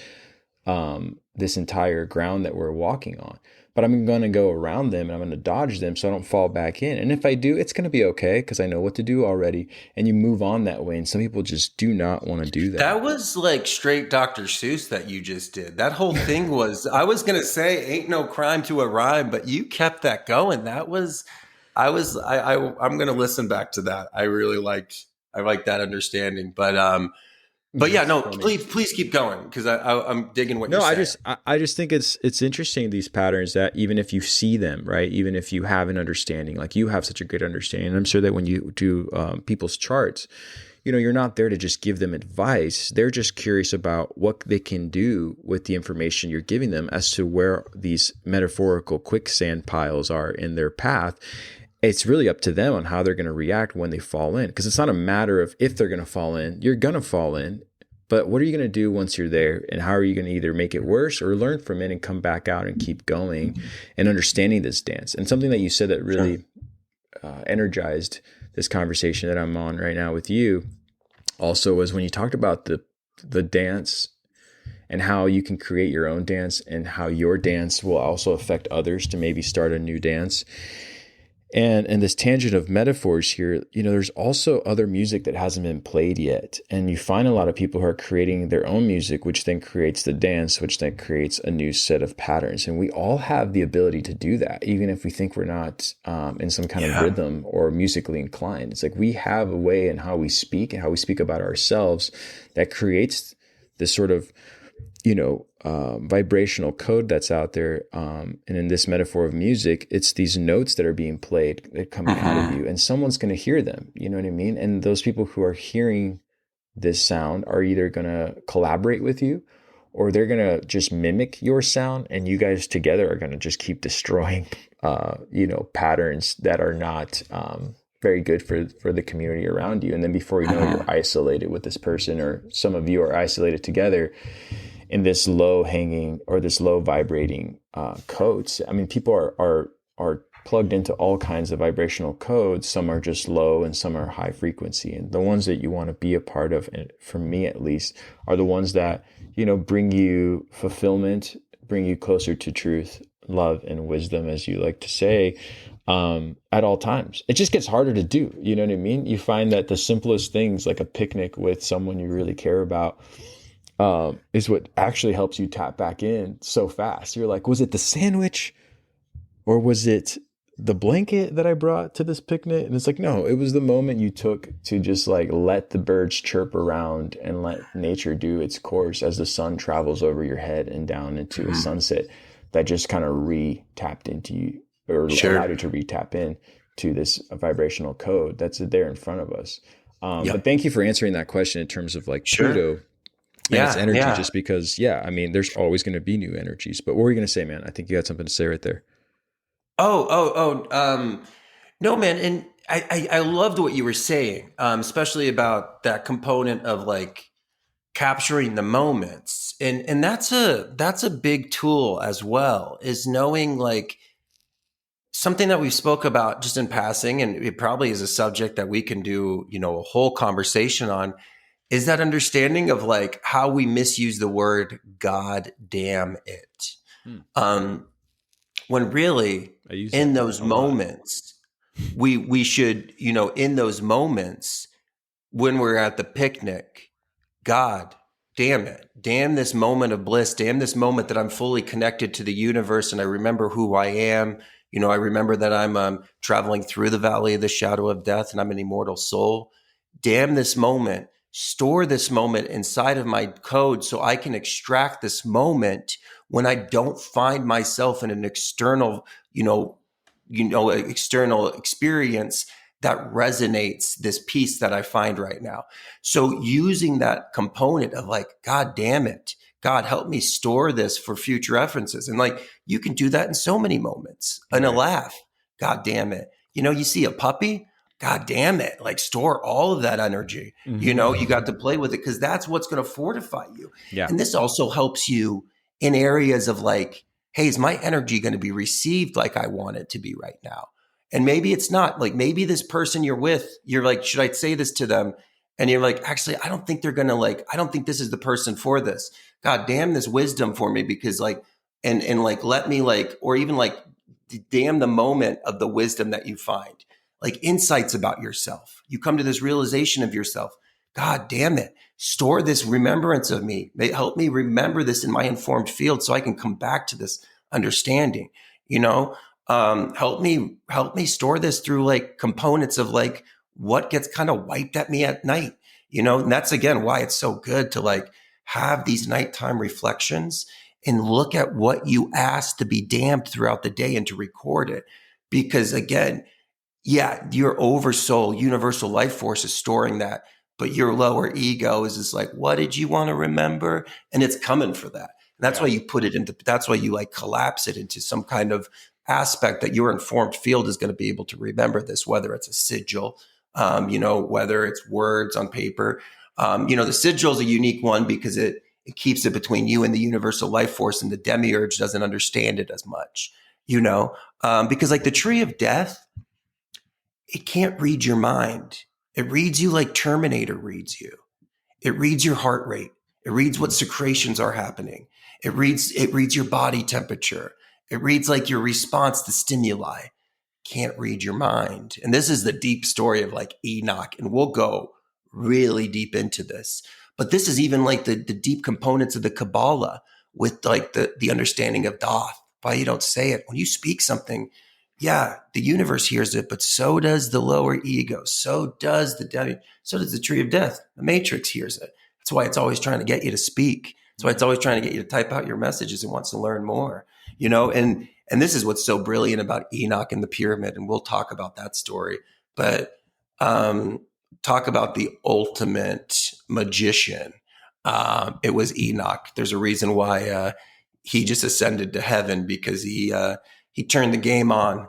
[SPEAKER 1] this entire ground that we're walking on. But I'm going to go around them and I'm going to dodge them so I don't fall back in. And if I do, it's going to be okay because I know what to do already. And you move on that way. And some people just do not want to do that.
[SPEAKER 2] That was like straight Dr. Seuss that you just did. That whole thing was, I was going to say, ain't no crime to a rhyme, but you kept that going. I'm going to listen back to that. I like that understanding. But yeah, no, please keep going because I'm digging what you're saying.
[SPEAKER 1] I just think it's interesting, these patterns, that even if you see them, right, even if you have an understanding, like you have such a good understanding, I'm sure that when you do people's charts, you're not there to just give them advice. They're just curious about what they can do with the information you're giving them as to where these metaphorical quicksand piles are in their path. It's really up to them on how they're going to react when they fall in, because it's not a matter of if they're going to fall in. You're going to fall in, but what are you going to do once you're there? And how are you going to either make it worse or learn from it and come back out and keep going and understanding this dance? And something that you said that really energized this conversation that I'm on right now with you also was when you talked about the dance and how you can create your own dance and how your dance will also affect others to maybe start a new dance. And this tangent of metaphors here, there's also other music that hasn't been played yet. And you find a lot of people who are creating their own music, which then creates the dance, which then creates a new set of patterns. And we all have the ability to do that, even if we think we're not in some kind of rhythm or musically inclined. It's like we have a way in how we speak and how we speak about ourselves that creates this sort of vibrational code that's out there. And in this metaphor of music, it's these notes that are being played that come out of you, and someone's going to hear them. You know what I mean? And those people who are hearing this sound are either going to collaborate with you, or they're going to just mimic your sound, and you guys together are going to just keep destroying, patterns that are not, very good for the community around you. And then before you know it, you're isolated with this person, or some of you are isolated together in this low hanging or this low vibrating codes. I mean, people are plugged into all kinds of vibrational codes. Some are just low and some are high frequency. And the ones that you want to be a part of, and for me at least, are the ones that, bring you fulfillment, bring you closer to truth, love, and wisdom, as you like to say, at all times. It just gets harder to do. You know what I mean? You find that the simplest things, like a picnic with someone you really care about, is what actually helps you tap back in so fast. You're like, was it the sandwich or was it the blanket that I brought to this picnic? And it's like, no, it was the moment you took to just like let the birds chirp around and let nature do its course as the sun travels over your head and down into a sunset that just kind of re-tapped into you, or allowed you to re-tap in to this vibrational code that's there in front of us. But thank you for answering that question in terms of like Pluto and its energy, just because, I mean, there's always going to be new energies. But what were you going to say, man? I think you had something to say right there.
[SPEAKER 2] No, man. And I loved what you were saying, especially about that component of like capturing the moments. And that's a big tool as well, is knowing like something that we've spoke about just in passing, and it probably is a subject that we can do, a whole conversation on, is that understanding of like how we misuse the word God damn it. When really in those moments, we should, in those moments when we're at the picnic, God damn it, damn this moment of bliss, damn this moment that I'm fully connected to the universe and I remember who I am. I remember that I'm traveling through the valley of the shadow of death and I'm an immortal soul. Damn this moment. Store this moment inside of my code so I can extract this moment when I don't find myself in an external, external experience that resonates this piece that I find right now. So using that component of like, God damn it, God, help me store this for future references. And like, you can do that in so many moments. In a laugh, God damn it. You see a puppy, God damn it, like store all of that energy. You got to play with it because that's what's going to fortify you. Yeah. And this also helps you in areas of like, hey, is my energy going to be received like I want it to be right now? And maybe it's not. Like maybe this person you're with, you're like, should I say this to them? And you're like, actually, I don't think they're going to like, I don't think this is the person for this. God damn this wisdom for me, because like, and like, let me like, or even like, damn the moment of the wisdom that you find. Like insights about yourself. You come to this realization of yourself. God damn it. Store this remembrance of me. Help me remember this in my informed field so I can come back to this understanding. Help me store this through like components of like what gets kind of wiped at me at night. And that's again why it's so good to like have these nighttime reflections and look at what you asked to be damned throughout the day and to record it. Because again, your oversoul, universal life force is storing that but your lower ego is just like, what did you want to remember? And it's coming for that. And that's why you put it into, that's why you like collapse it into some kind of aspect that your informed field is going to be able to remember this, whether it's a sigil, whether it's words on paper. The sigil is a unique one because it keeps it between you and the universal life force, and the demiurge doesn't understand it as much, because like the tree of death, it can't read your mind. It reads you like Terminator reads you. It reads your heart rate. It reads what secretions are happening. It reads your body temperature. It reads like your response to stimuli. Can't read your mind. And this is the deep story of like Enoch, and we'll go really deep into this. But this is even like the deep components of the Kabbalah with like the understanding of Thoth. Why you don't say it. When you speak something, yeah, the universe hears it, but so does the lower ego. So does so does the tree of death. The matrix hears it. That's why it's always trying to get you to speak. That's why it's always trying to get you to type out your messages and wants to learn more, and this is what's so brilliant about Enoch and the pyramid. And we'll talk about that story, but, talk about the ultimate magician. It was Enoch. There's a reason why, he just ascended to heaven, because he turned the game on,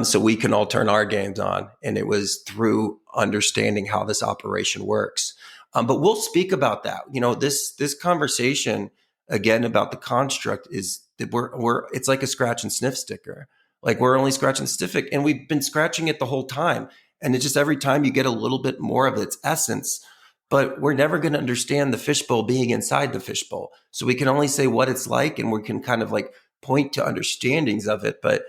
[SPEAKER 2] so we can all turn our games on. And it was through understanding how this operation works. But we'll speak about that. This conversation again about the construct is that it's like a scratch and sniff sticker. Like we're only scratching sniff, and we've been scratching it the whole time. And it's just every time you get a little bit more of its essence. But we're never going to understand the fishbowl being inside the fishbowl. So we can only say what it's like, and we can kind of like point to understandings of it. But,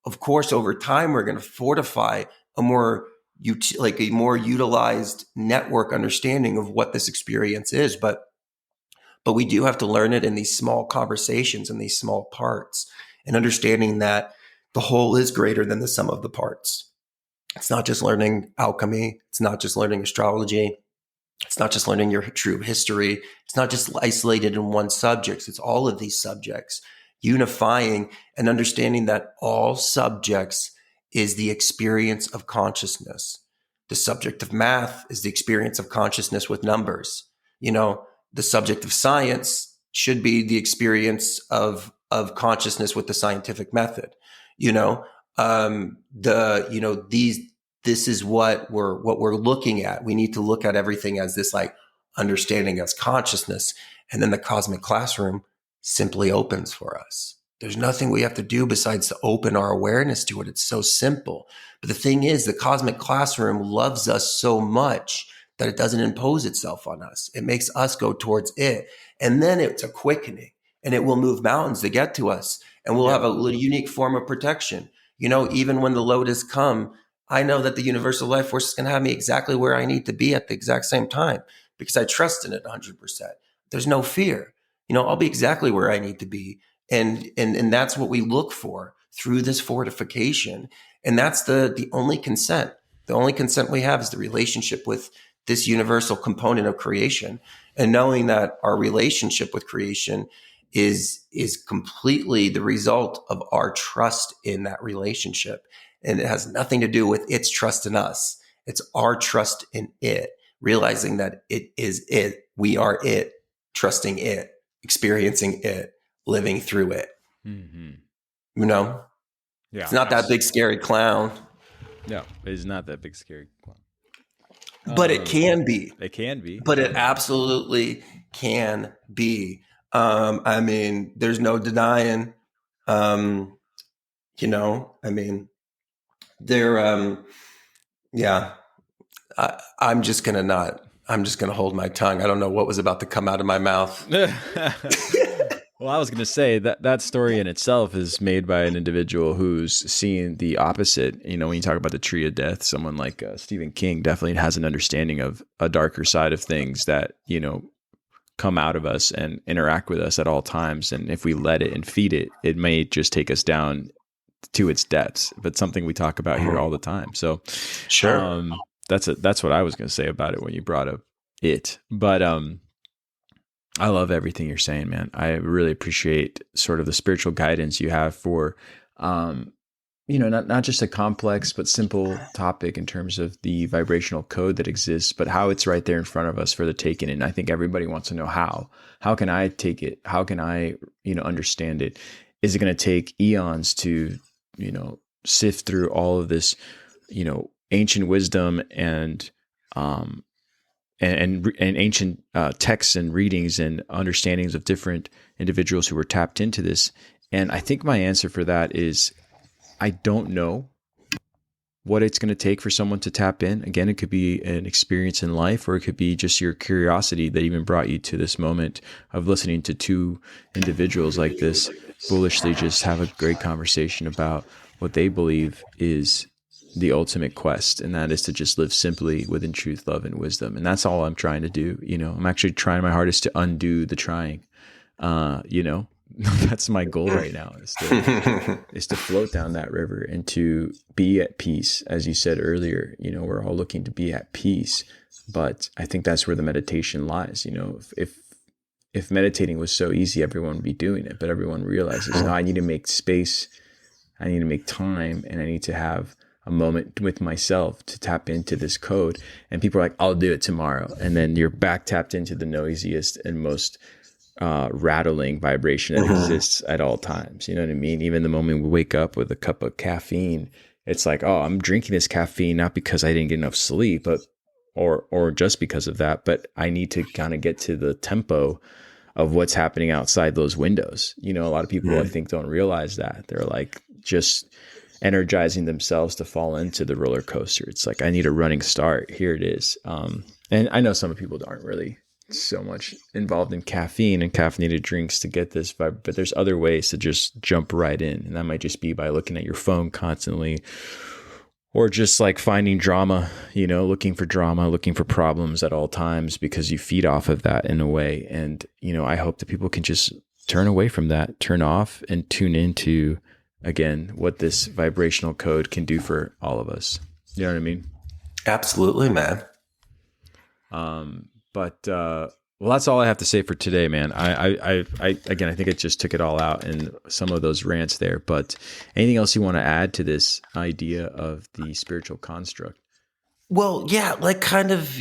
[SPEAKER 2] of course, over time, we're going to fortify a more utilized network understanding of what this experience is. But we do have to learn it in these small conversations and these small parts, and understanding that the whole is greater than the sum of the parts. It's not just learning alchemy. It's not just learning astrology. It's not just learning your true history. It's not just isolated in one subject. It's all of these subjects unifying and understanding that all subjects is the experience of consciousness. The subject of math is the experience of consciousness with numbers. The subject of science should be the experience of consciousness with the scientific method. This is what we're looking at. We need to look at everything as this like understanding as consciousness. And then the cosmic classroom simply opens for us. There's nothing we have to do besides to open our awareness to it. It's so simple. But the thing is, the cosmic classroom loves us so much that it doesn't impose itself on us. It makes us go towards it. And then it's a quickening, and it will move mountains to get to us. And we'll have a unique form of protection. Even when the lotus come, I know that the universal life force is going to have me exactly where I need to be at the exact same time, because I trust in it 100%. There's no fear. I'll be exactly where I need to be. And that's what we look for through this fortification. And that's the only consent. The only consent we have is the relationship with this universal component of creation, and knowing that our relationship with creation is completely the result of our trust in that relationship. And it has nothing to do with its trust in us. It's our trust in it, realizing that it is it. We are it, trusting it, experiencing it, living through it. Mm-hmm.
[SPEAKER 1] Yeah,
[SPEAKER 2] it's not that big, scary clown.
[SPEAKER 1] No, it's not that big, scary clown.
[SPEAKER 2] But it can be.
[SPEAKER 1] It can be.
[SPEAKER 2] But it absolutely can be. There's no denying, I'm just going to hold my tongue. I don't know what was about to come out of my mouth.
[SPEAKER 1] Well, I was going to say that story in itself is made by an individual who's seen the opposite. When you talk about the tree of death, someone like Stephen King definitely has an understanding of a darker side of things that, come out of us and interact with us at all times. And if we let it and feed it, it may just take us down to its depths. But something we talk about here all the time. So
[SPEAKER 2] sure.
[SPEAKER 1] That's what I was going to say about it when you brought up it. But I love everything you're saying, man. I really appreciate sort of the spiritual guidance you have for not just a complex but simple topic in terms of the vibrational code that exists, but how it's right there in front of us for the taking. And I think everybody wants to know how. How can I take it? How can I, understand it? Is it going to take eons to, sift through all of this, ancient wisdom um, and ancient texts and readings and understandings of different individuals who were tapped into this? And I think my answer for that is I don't know what it's going to take for someone to tap in. Again, it could be an experience in life, or it could be just your curiosity that even brought you to this moment of listening to two individuals like this foolishly just have a great conversation about what they believe is the ultimate quest. And that is to just live simply within truth, love, and wisdom. And that's all I'm trying to do. I'm actually trying my hardest to undo the trying. That's my goal right now is to float down that river and to be at peace. As you said earlier, we're all looking to be at peace, but I think that's where the meditation lies. If meditating was so easy, everyone would be doing it, but everyone realizes, no, I need to make space, I need to make time, and I need to have a moment with myself to tap into this code. And people are like, I'll do it tomorrow. And then you're back tapped into the noisiest and most rattling vibration that exists at all times. You know what I mean? Even the moment we wake up with a cup of caffeine, it's like, oh, I'm drinking this caffeine not because I didn't get enough sleep, but or just because of that, but I need to kind of get to the tempo of what's happening outside those windows. A lot of people I think don't realize that. They're like just energizing themselves to fall into the roller coaster. It's like, I need a running start. Here it is. And I know some people aren't really so much involved in caffeine and caffeinated drinks to get this vibe, but there's other ways to just jump right in. And that might just be by looking at your phone constantly, or just like finding drama, looking for drama, looking for problems at all times, because you feed off of that in a way. And, I hope that people can just turn away from that, turn off, and tune into, again, what this vibrational code can do for all of us. You know what I mean?
[SPEAKER 2] Absolutely, man.
[SPEAKER 1] Well, that's all I have to say for today, man. Again, I think it just took it all out in some of those rants there. But anything else you want to add to this idea of the spiritual construct?
[SPEAKER 2] Well, yeah, like kind of,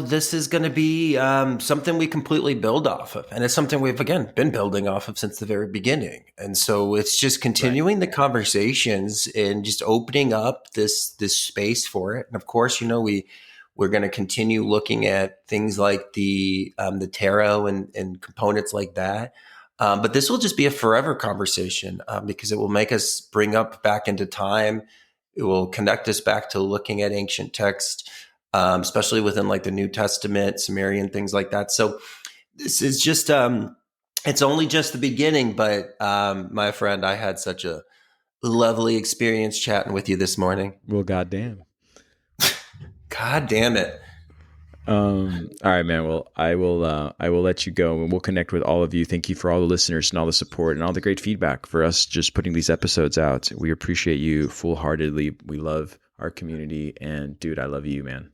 [SPEAKER 2] this is going to be something we completely build off of. And it's something we've, again, been building off of since the very beginning. And so it's just continuing the conversations and just opening up this space for it. And of course, we're going to continue looking at things like the tarot and components like that. But this will just be a forever conversation because it will make us bring up back into time. It will connect us back to looking at ancient text, especially within like the New Testament, Sumerian, things like that. So this is just, it's only just the beginning. But my friend, I had such a lovely experience chatting with you this morning.
[SPEAKER 1] Well, goddamn.
[SPEAKER 2] God damn it.
[SPEAKER 1] All right, man. Well, I will let you go, and we'll connect with all of you. Thank you for all the listeners and all the support and all the great feedback for us just putting these episodes out. We appreciate you full-heartedly. We love our community, and dude, I love you, man.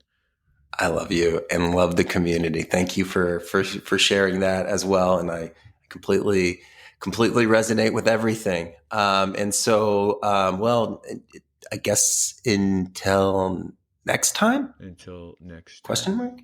[SPEAKER 2] I love you and love the community. Thank you for sharing that as well. And I completely resonate with everything. And so, well, I guess until next time?
[SPEAKER 1] Until next
[SPEAKER 2] question
[SPEAKER 1] time.
[SPEAKER 2] mark?